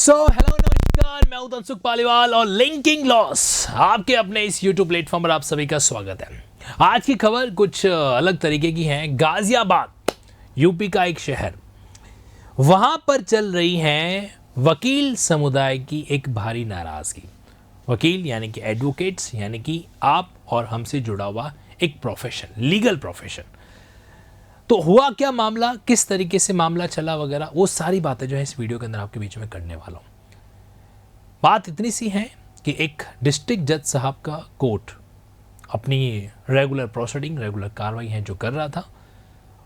Hello नमस्कार, मैं हूं तनसुख पालीवाल और लिंकिंग लॉस आपके अपने इस YouTube प्लेटफॉर्म पर आप सभी का स्वागत है। आज की खबर कुछ अलग तरीके की है। गाजियाबाद यूपी का एक शहर, वहां पर चल रही है वकील समुदाय की एक भारी नाराजगी। वकील यानी कि एडवोकेट्स, यानी कि आप और हमसे जुड़ा हुआ एक प्रोफेशन, लीगल प्रोफेशन। तो हुआ क्या मामला, किस तरीके से मामला चला वगैरह, वो सारी बातें जो है इस वीडियो के अंदर आपके बीच में करने वाला हूँ। बात इतनी सी है कि एक डिस्ट्रिक्ट जज साहब का कोर्ट अपनी रेगुलर प्रोसीडिंग, रेगुलर कार्रवाई है जो कर रहा था,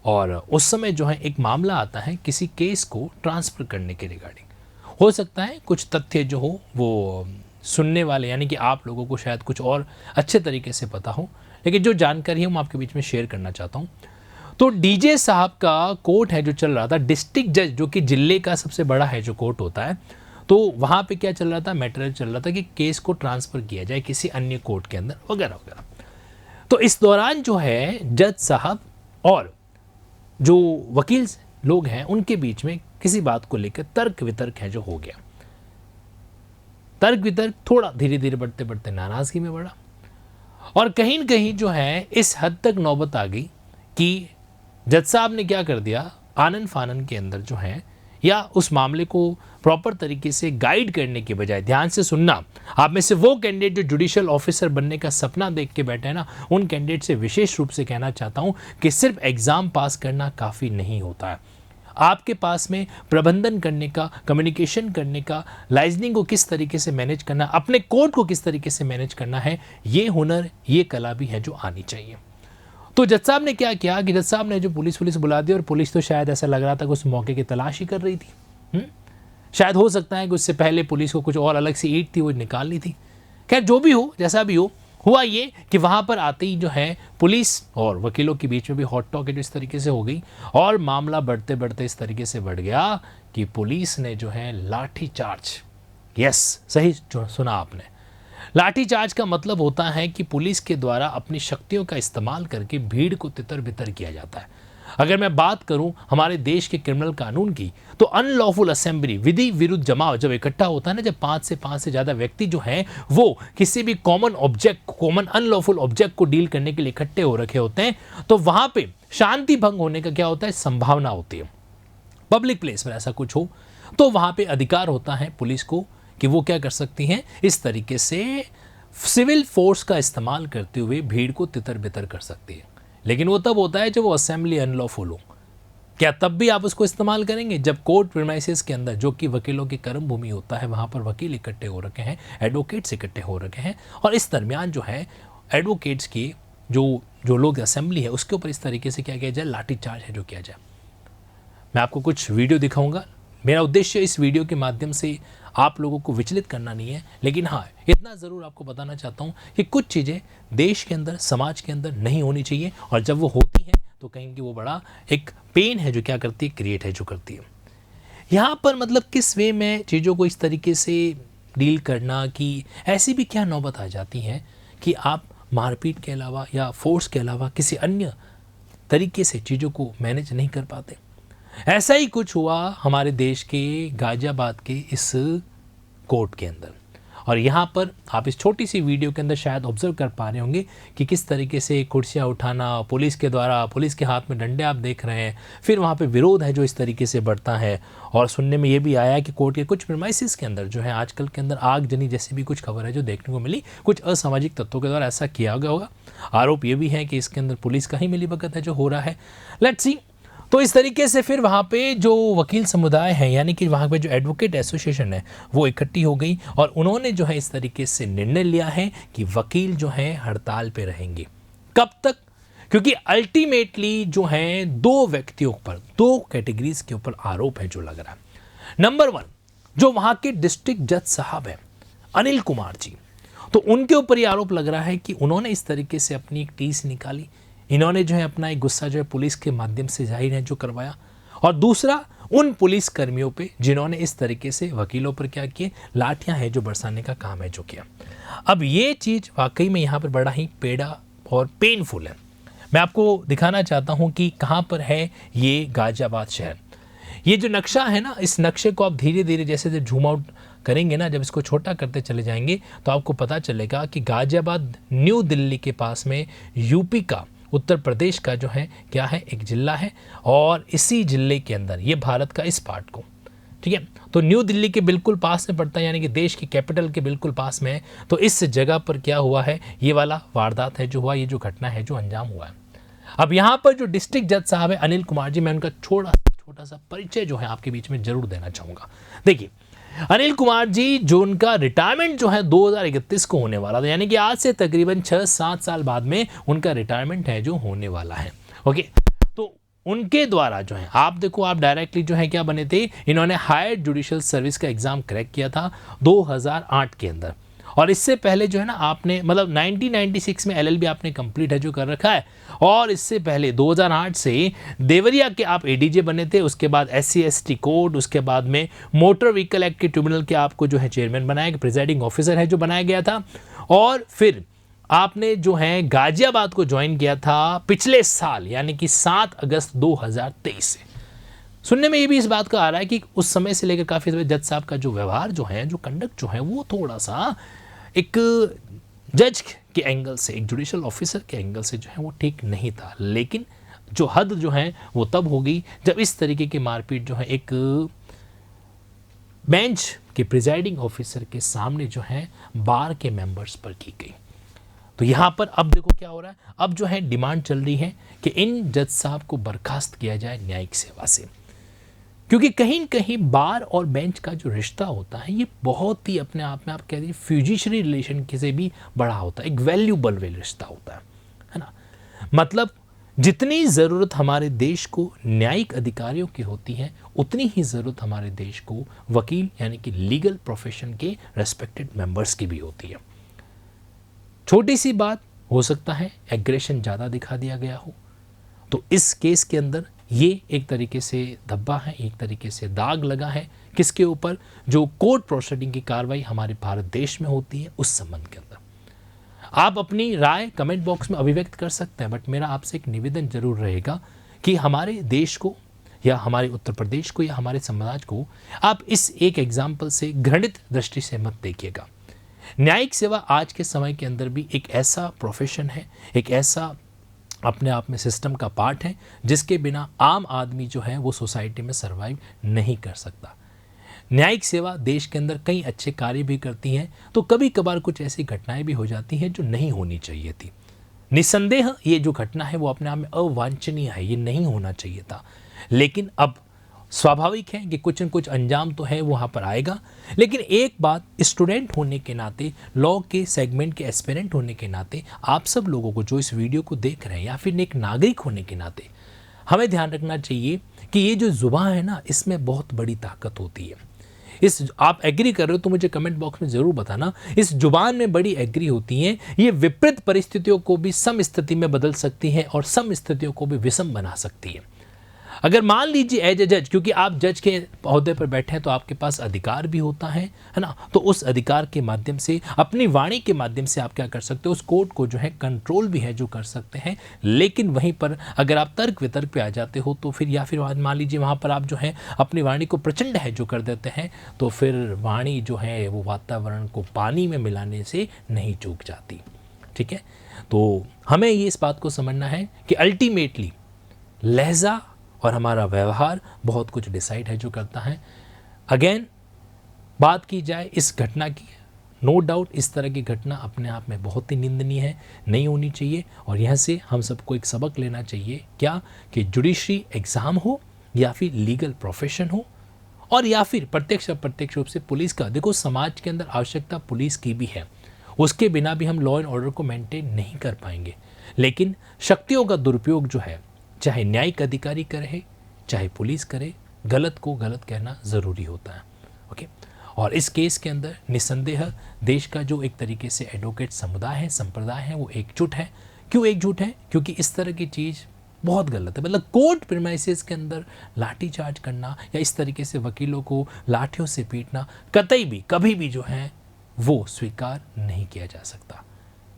और उस समय जो है एक मामला आता है किसी केस को ट्रांसफ़र करने के रिगार्डिंग। हो सकता है कुछ तथ्य जो हो वो सुनने वाले यानी कि आप लोगों को शायद कुछ और अच्छे तरीके से पता हो, लेकिन जो जानकारी है मैं आपके बीच में शेयर करना चाहता हूँ। तो डीजे साहब का कोर्ट है जो चल रहा था, डिस्ट्रिक्ट जज जो कि जिले का सबसे बड़ा है जो कोर्ट होता है, तो वहाँ पे क्या चल रहा था, मैटर चल रहा था कि केस को ट्रांसफ़र किया जाए किसी अन्य कोर्ट के अंदर वगैरह वगैरह। तो इस दौरान जो है जज साहब और जो वकील लोग हैं उनके बीच में किसी बात को लेकर तर्क वितर्क है जो हो गया। तर्क वितर्क थोड़ा धीरे धीरे बढ़ते बढ़ते नाराज़गी में बढ़ा, और कहीं न कहीं जो है इस हद तक नौबत आ गई कि जज साहब ने क्या कर दिया, आनन फानन के अंदर जो है, या उस मामले को प्रॉपर तरीके से गाइड करने के बजाय ध्यान से सुनना। आप में से वो कैंडिडेट जो जुडिशियल ऑफिसर बनने का सपना देख के बैठे हैं ना, उन कैंडिडेट से विशेष रूप से कहना चाहता हूं कि सिर्फ एग्जाम पास करना काफ़ी नहीं होता है। आपके पास में प्रबंधन करने का, कम्युनिकेशन करने का, लाइजनिंग को किस तरीके से मैनेज करना, अपने कोर्ट को किस तरीके से मैनेज करना है, ये हुनर, ये कला भी है जो आनी चाहिए। तो जज साहब ने क्या किया कि जज साहब ने जो पुलिस बुला दी, और पुलिस तो शायद ऐसा लग रहा था कि उस मौके की तलाश ही कर रही थी। शायद हो सकता है कि उससे पहले पुलिस को कुछ और अलग सी ईट थी वो निकाल ली थी। खैर जो भी हो, जैसा भी हो, हुआ ये कि वहाँ पर आते ही जो है पुलिस और वकीलों के बीच में भी हॉट टॉक इस तरीके से हो गई, और मामला बढ़ते बढ़ते इस तरीके से बढ़ गया कि पुलिस ने जो है लाठी चार्ज, यस सही जो सुना आपने, लाठीचार्ज का मतलब होता है कि पुलिस के द्वारा अपनी शक्तियों का इस्तेमाल करके भीड़ को तितर बितर किया जाता है। अगर मैं बात करूं हमारे देश के क्रिमिनल कानून की, तो अनलॉफुल असेंबली, विधि विरुद्ध जमाव जब इकट्ठा होता है ना, जब 5 से ज़्यादा व्यक्ति जो हैं वो किसी भी कॉमन अनलॉफुल ऑब्जेक्ट को डील करने के लिए इकट्ठे हो रखे होते हैं, तो वहाँ पर शांति भंग होने का क्या होता है, संभावना होती है। पब्लिक प्लेस पर ऐसा कुछ हो तो वहाँ पर अधिकार होता है पुलिस को कि वो क्या कर सकती हैं, इस तरीके से सिविल फोर्स का इस्तेमाल करते हुए भीड़ को तितर बितर कर सकती है। लेकिन वो तब होता है जब वो असेंबली अनलॉफुल हो। क्या तब भी आप उसको इस्तेमाल करेंगे जब कोर्ट प्रीमाइसेस के अंदर, जो कि वकीलों की कर्म भूमि होता है, वहाँ पर वकील इकट्ठे हो रखे हैं, एडवोकेट्स इकट्ठे हो रखे हैं, और इस दरमियान जो है एडवोकेट्स की जो लोग असेंबली है उसके ऊपर इस तरीके से क्या किया जाए, लाठीचार्ज है जो किया जाए। मैं आपको कुछ वीडियो दिखाऊंगा। मेरा उद्देश्य इस वीडियो के माध्यम से आप लोगों को विचलित करना नहीं है, लेकिन हाँ इतना ज़रूर आपको बताना चाहता हूँ कि कुछ चीज़ें देश के अंदर, समाज के अंदर नहीं होनी चाहिए, और जब वो होती हैं तो कहीं कि वो बड़ा एक पेन है जो क्या करती है, क्रिएट है जो करती है। यहाँ पर मतलब किस वे में चीज़ों को इस तरीके से डील करना कि ऐसी भी क्या नौबत आ जाती है कि आप मारपीट के अलावा या फोर्स के अलावा किसी अन्य तरीके से चीज़ों को मैनेज नहीं कर पाते। ऐसा ही कुछ हुआ हमारे देश के गाजियाबाद के इस कोर्ट के अंदर, और यहाँ पर आप इस छोटी सी वीडियो के अंदर शायद ऑब्जर्व कर पा रहे होंगे कि किस तरीके से कुर्सियाँ उठाना, पुलिस के द्वारा, पुलिस के हाथ में डंडे आप देख रहे हैं, फिर वहाँ पे विरोध है जो इस तरीके से बढ़ता है। और सुनने में ये भी आया कि कोर्ट के कुछ प्रीमाइसेस के अंदर जो है आजकल के अंदर आगजनी जैसी भी कुछ खबर है जो देखने को मिली, कुछ असामाजिक तत्वों के द्वारा ऐसा किया गया होगा। आरोप ये भी है कि इसके अंदर पुलिस का ही मिलीभगत है जो हो रहा है। Let's see. तो इस तरीके से फिर वहाँ पे जो वकील समुदाय है, यानी कि वहाँ पे जो एडवोकेट एसोसिएशन है, वो इकट्ठी हो गई, और उन्होंने जो है इस तरीके से निर्णय लिया है कि वकील जो है हड़ताल पे रहेंगे। कब तक? क्योंकि अल्टीमेटली जो है दो व्यक्तियों पर, दो कैटेगरीज के ऊपर आरोप है जो लग रहा है। नंबर 1 जो वहाँ के डिस्ट्रिक्ट जज साहब हैं अनिल कुमार जी, तो उनके ऊपर ये आरोप लग रहा है कि उन्होंने इस तरीके से अपनी एक टीस निकाली, इन्होंने जो है अपना एक गुस्सा जो है पुलिस के माध्यम से जाहिर है जो करवाया, और दूसरा उन पुलिस कर्मियों पे जिन्होंने इस तरीके से वकीलों पर क्या किए, लाठियां हैं जो बरसाने का काम है जो किया। अब ये चीज़ वाकई में यहाँ पर बड़ा ही पेड़ा और पेनफुल है। मैं आपको दिखाना चाहता हूँ कि कहाँ पर है ये गाजियाबाद शहर। ये जो नक्शा है ना, इस नक्शे को आप धीरे धीरे जैसे जब झूम आउट करेंगे ना, जब इसको छोटा करते चले जाएंगे तो आपको पता चलेगा कि गाजियाबाद न्यू दिल्ली के पास में यूपी का, उत्तर प्रदेश का जो है क्या है, एक जिला है। और इसी जिले के अंदर ये भारत का इस पार्ट को, ठीक है, तो न्यू दिल्ली के बिल्कुल पास में पड़ता है, यानी कि देश की कैपिटल के बिल्कुल पास में है। तो इस जगह पर क्या हुआ है, ये वाला वारदात है जो हुआ, ये जो घटना है जो अंजाम हुआ है। अब यहाँ पर जो डिस्ट्रिक्ट जज साहब है अनिल कुमार जी, मैं उनका छोटा सा परिचय जो है आपके बीच में जरूर देना चाहूँगा। देखिए अनिल कुमार जी, जो उनका रिटायरमेंट जो है 2031 को होने वाला था, यानी कि आज से तकरीबन 6-7 साल बाद में उनका रिटायरमेंट है जो होने वाला है। ओके, तो उनके द्वारा जो है, आप देखो, आप डायरेक्टली जो है क्या बने थे, इन्होंने हायर जुडिशियल सर्विस का एग्जाम क्रैक किया था 2008 के अंदर। और इससे पहले जो है ना आपने, मतलब 1996 में एलएलबी आपने कंप्लीट है जो कर रखा है। और इससे पहले 2008 से देवरिया के आप एडीजे बने थे, उसके बाद SC/ST कोड, उसके बाद में मोटर व्हीकल एक्ट के ट्रिब्यूनल के आपको जो है चेयरमैन बनाया गया, प्रिजाइडिंग ऑफिसर है जो बनाया गया था। और फिर आपने जो है गाजियाबाद को ज्वाइन किया था पिछले साल, यानी कि 7 अगस्त 2023 से। सुनने में ये भी इस बात का आ रहा है कि उस समय से लेकर काफ़ी समय जज साहब का जो व्यवहार जो है, जो कंडक्ट जो है, वो थोड़ा सा एक जज के एंगल से, एक जुडिशियल ऑफिसर के एंगल से जो है वो ठीक नहीं था। लेकिन जो हद जो है वो तब होगी जब इस तरीके की मारपीट जो है एक बेंच के प्रिजाइडिंग ऑफिसर के सामने जो है बार के मेंबर्स पर की गई। तो यहाँ पर अब देखो क्या हो रहा है, अब जो है डिमांड चल रही है कि इन जज साहब को बर्खास्त किया जाए न्यायिक सेवा से, क्योंकि कहीं न कहीं बार और बेंच का जो रिश्ता होता है ये बहुत ही अपने आप में, आप कह दीजिए फ्यूजिशरी रिलेशन के से भी बड़ा होता है, एक वैल्यूबल रिश्ता होता है ना। मतलब जितनी ज़रूरत हमारे देश को न्यायिक अधिकारियों की होती है, उतनी ही ज़रूरत हमारे देश को वकील यानी कि लीगल प्रोफेशन के रेस्पेक्टेड मेंबर्स की भी होती है। छोटी सी बात हो सकता है एग्रेशन ज़्यादा दिखा दिया गया हो, तो इस केस के अंदर ये एक तरीके से धब्बा है, एक तरीके से दाग लगा है किसके ऊपर, जो कोर्ट प्रोसीडिंग की कार्रवाई हमारे भारत देश में होती है उस संबंध के अंदर। आप अपनी राय कमेंट बॉक्स में अभिव्यक्त कर सकते हैं, बट मेरा आपसे एक निवेदन जरूर रहेगा कि हमारे देश को या हमारे उत्तर प्रदेश को या हमारे समाज को आप इस एक एग्जाम्पल से घृणित दृष्टि से मत देखिएगा। न्यायिक सेवा आज के समय के अंदर भी एक ऐसा प्रोफेशन है, एक ऐसा अपने आप में सिस्टम का पार्ट है जिसके बिना आम आदमी जो है वो सोसाइटी में सरवाइव नहीं कर सकता। न्यायिक सेवा देश के अंदर कई अच्छे कार्य भी करती हैं, तो कभी कभार कुछ ऐसी घटनाएं भी हो जाती हैं जो नहीं होनी चाहिए थी। निस्संदेह ये जो घटना है वो अपने आप में अवांछनीय है, ये नहीं होना चाहिए था। लेकिन अब स्वाभाविक है कि कुछ न कुछ अंजाम तो है वहाँ पर आएगा। लेकिन एक बात, स्टूडेंट होने के नाते, लॉ के सेगमेंट के एस्पिरेंट होने के नाते, आप सब लोगों को जो इस वीडियो को देख रहे हैं या फिर एक नागरिक होने के नाते हमें ध्यान रखना चाहिए कि ये जो जुबान है ना, इसमें बहुत बड़ी ताकत होती है। इस आप एग्री कर रहे हो तो मुझे कमेंट बॉक्स में ज़रूर बताना, इस जुबान में बड़ी एग्री होती हैं। ये विपरीत परिस्थितियों को भी सम स्थिति में बदल सकती हैं और सम स्थितियों को भी विषम बना सकती है। अगर मान लीजिए एज ए जज, क्योंकि आप जज के ओहदे पर बैठे हैं तो आपके पास अधिकार भी होता है ना, तो उस अधिकार के माध्यम से, अपनी वाणी के माध्यम से आप क्या कर सकते हो, उस कोर्ट को जो है कंट्रोल भी है जो कर सकते हैं। लेकिन वहीं पर अगर आप तर्क वितर्क पे आ जाते हो तो फिर, या फिर मान लीजिए वहाँ पर आप जो है अपनी वाणी को प्रचंड है जो कर देते हैं, तो फिर वाणी जो है वो वातावरण को पानी में मिलाने से नहीं चूक जाती। ठीक है, तो हमें ये इस बात को समझना है कि अल्टीमेटली लहजा और हमारा व्यवहार बहुत कुछ डिसाइड है जो करता है। अगेन बात की जाए इस घटना की, नो डाउट इस तरह की घटना अपने आप में बहुत ही निंदनीय है, नहीं होनी चाहिए। और यहाँ से हम सबको एक सबक लेना चाहिए, क्या कि जुडिशरी एग्ज़ाम हो या फिर लीगल प्रोफेशन हो, और या फिर प्रत्यक्ष अप्रत्यक्ष रूप से पुलिस का। देखो समाज के अंदर आवश्यकता पुलिस की भी है, उसके बिना भी हम लॉ एंड ऑर्डर को मेंटेन नहीं कर पाएंगे। लेकिन शक्तियों का दुरुपयोग जो है, चाहे न्यायिक अधिकारी करे चाहे पुलिस करे, गलत को गलत कहना ज़रूरी होता है। ओके, और इस केस के अंदर निस्संदेह देश का जो एक तरीके से एडवोकेट समुदाय है, संप्रदाय है, वो एकजुट है। क्यों एकजुट है? क्योंकि इस तरह की चीज़ बहुत गलत है। मतलब कोर्ट प्रीमाइसेस के अंदर लाठीचार्ज करना या इस तरीके से वकीलों को लाठियों से पीटना कतई भी कभी भी जो है वो स्वीकार नहीं किया जा सकता।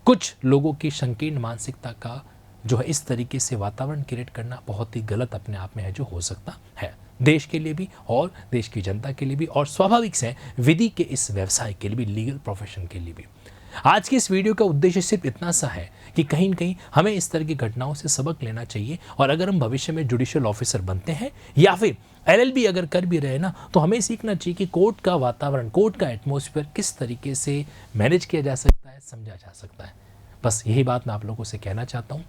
कुछ लोगों की संकीर्ण मानसिकता का जो है इस तरीके से वातावरण क्रिएट करना बहुत ही गलत अपने आप में है जो हो सकता है। देश के लिए भी और देश की जनता के लिए भी, और स्वाभाविक से विधि के इस व्यवसाय के लिए भी, लीगल प्रोफेशन के लिए भी। आज की इस वीडियो का उद्देश्य सिर्फ इतना सा है कि कहीं न कहीं हमें इस तरह की घटनाओं से सबक लेना चाहिए, और अगर हम भविष्य में जुडिशियल ऑफिसर बनते हैं या फिर LLB अगर कर भी रहे ना, तो हमें सीखना चाहिए कि कोर्ट का वातावरण, कोर्ट का एटमॉस्फेयर किस तरीके से मैनेज किया जा सकता है, समझा जा सकता है। बस यही बात मैं आप लोगों से कहना चाहता हूँ।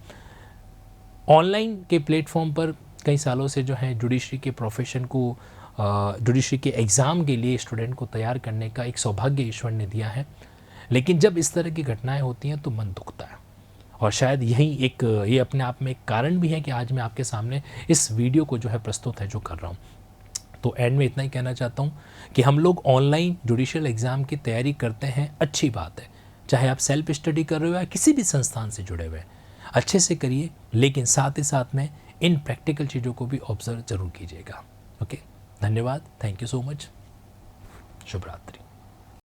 ऑनलाइन के प्लेटफॉर्म पर कई सालों से जो है जुडिशरी के प्रोफेशन को, जुडिशरी के एग्ज़ाम के लिए स्टूडेंट को तैयार करने का एक सौभाग्य ईश्वर ने दिया है, लेकिन जब इस तरह की घटनाएं होती हैं तो मन दुखता है। और शायद यही एक, ये अपने आप में एक कारण भी है कि आज मैं आपके सामने इस वीडियो को जो है प्रस्तुत है जो कर रहा हूँ। तो एंड में इतना ही कहना चाहता हूँ कि हम लोग ऑनलाइन जुडिशियल एग्ज़ाम की तैयारी करते हैं, अच्छी बात है। चाहे आप सेल्फ स्टडी कर रहे हो या किसी भी संस्थान से जुड़े हुए हैं, अच्छे से करिए, लेकिन साथ ही साथ में इन प्रैक्टिकल चीज़ों को भी ऑब्जर्व जरूर कीजिएगा। ओके, धन्यवाद, थैंक यू सो मच, शुभ रात्रि।